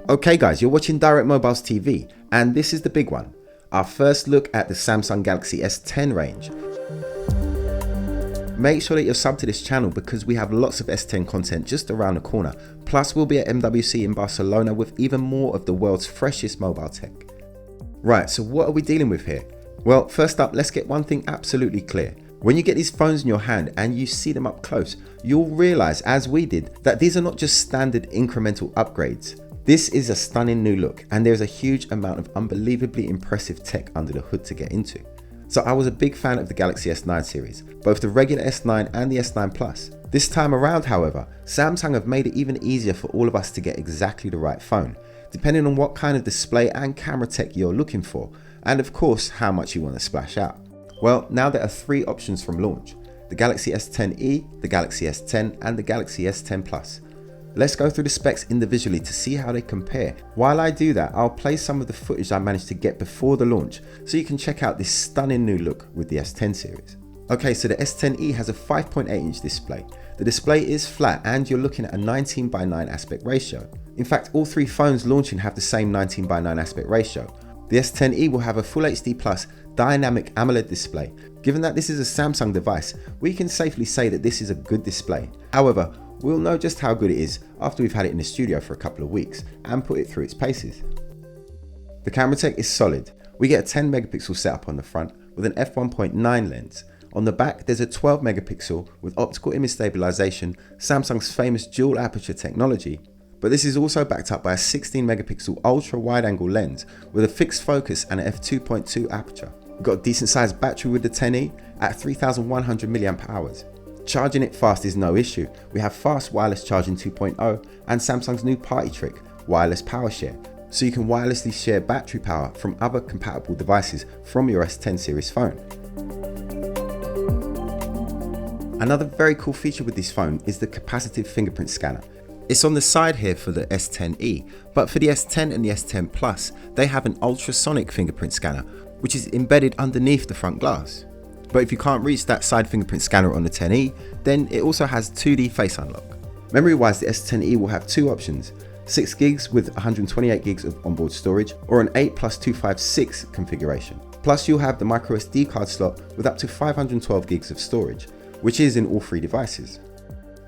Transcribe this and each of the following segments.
Okay guys, you're watching Direct Mobiles TV, and this is the big one. Our first look at the Samsung Galaxy S10 range. Make sure that you're subbed to this channel because we have lots of S10 content just around the corner. Plus we'll be at MWC in Barcelona with even more of the world's freshest mobile tech. Right, so what are we dealing with here? Well, first up, let's get one thing absolutely clear. When you get these phones in your hand and you see them up close, you'll realize, as we did, that these are not just standard incremental upgrades. This is a stunning new look, and there's a huge amount of unbelievably impressive tech under the hood to get into. So I was a big fan of the Galaxy S9 series, both the regular S9 and the S9 Plus. This time around, however, Samsung have made it even easier for all of us to get exactly the right phone, depending on what kind of display and camera tech you're looking for, and of course how much you want to splash out. Well, now there are three options from launch: the Galaxy S10e, the Galaxy S10 and the Galaxy S10 Plus. Let's go through the specs individually to see how they compare. While I do that, I'll play some of the footage I managed to get before the launch so you can check out this stunning new look with the S10 series. Okay, so the S10e has a 5.8-inch display. The display is flat and you're looking at a 19:9 aspect ratio. In fact, all three phones launching have the same 19:9 aspect ratio. The S10e will have a Full HD Plus dynamic AMOLED display. Given that this is a Samsung device, we can safely say that this is a good display. However, we'll know just how good it is after we've had it in the studio for a couple of weeks and put it through its paces. The camera tech is solid. We get a 10 megapixel setup on the front with an f1.9 lens. On the back, there's a 12 megapixel with optical image stabilization, Samsung's famous dual aperture technology. But this is also backed up by a 16 megapixel ultra wide angle lens with a fixed focus and an f2.2 aperture. We've got a decent sized battery with the 10e at 3100 mAh. Charging it fast is no issue. We have fast wireless charging 2.0 and Samsung's new party trick, wireless power share. So you can wirelessly share battery power from other compatible devices from your S10 series phone. Another very cool feature with this phone is the capacitive fingerprint scanner. It's on the side here for the S10e, but for the S10 and the S10 Plus, they have an ultrasonic fingerprint scanner, which is embedded underneath the front glass. But if you can't reach that side fingerprint scanner on the 10e, then it also has 2D face unlock. Memory-wise, the S10e will have two options: 6 gigs with 128 gigs of onboard storage, or an 8 plus 256 configuration. Plus you'll have the microSD card slot with up to 512 gigs of storage, which is in all three devices.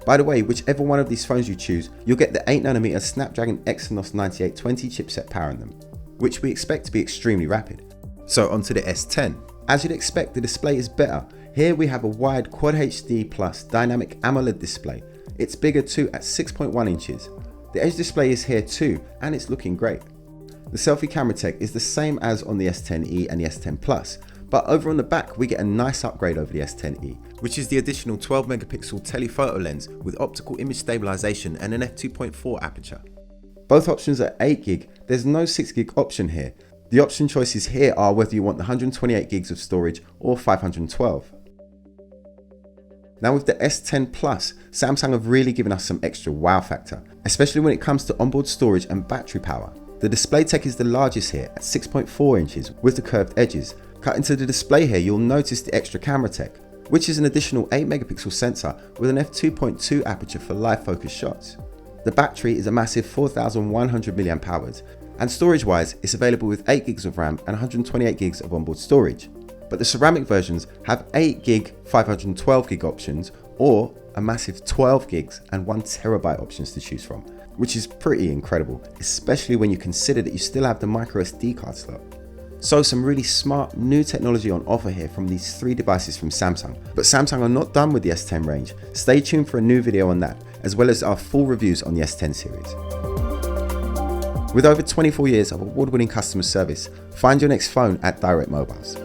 By the way, whichever one of these phones you choose, you'll get the 8nm Snapdragon Exynos 9820 chipset powering them, which we expect to be extremely rapid. So onto the S10. As you'd expect, the display is better. Here we have a wide Quad HD Plus dynamic AMOLED display. It's bigger too at 6.1 inches. The Edge display is here too, and it's looking great. The selfie camera tech is the same as on the S10e and the S10 Plus, but over on the back we get a nice upgrade over the S10e, which is the additional 12 megapixel telephoto lens with optical image stabilization and an f2.4 aperture. Both options are 8 gig, there's no 6 gig option here. The option choices here are whether you want the 128 gigs of storage or 512. Now with the S10 Plus, Samsung have really given us some extra wow factor, especially when it comes to onboard storage and battery power. The display tech is the largest here at 6.4 inches with the curved edges. Cut into the display here, you'll notice the extra camera tech, which is an additional 8 megapixel sensor with an f2.2 aperture for live focus shots. The battery is a massive 4100 mAh, and storage wise it's available with 8 gigs of RAM and 128 gigs of onboard storage. But the ceramic versions have 8 gig 512 gig options, or a massive 12 gigs and 1 terabyte options to choose from, which is pretty incredible, especially when you consider that you still have the microSD card slot. So some really smart new technology on offer here from these three devices from Samsung. But Samsung are not done with the S10 range. Stay tuned for a new video on that, as well as our full reviews on the S10 series. With over 24 years of award-winning customer service, find your next phone at Direct Mobiles.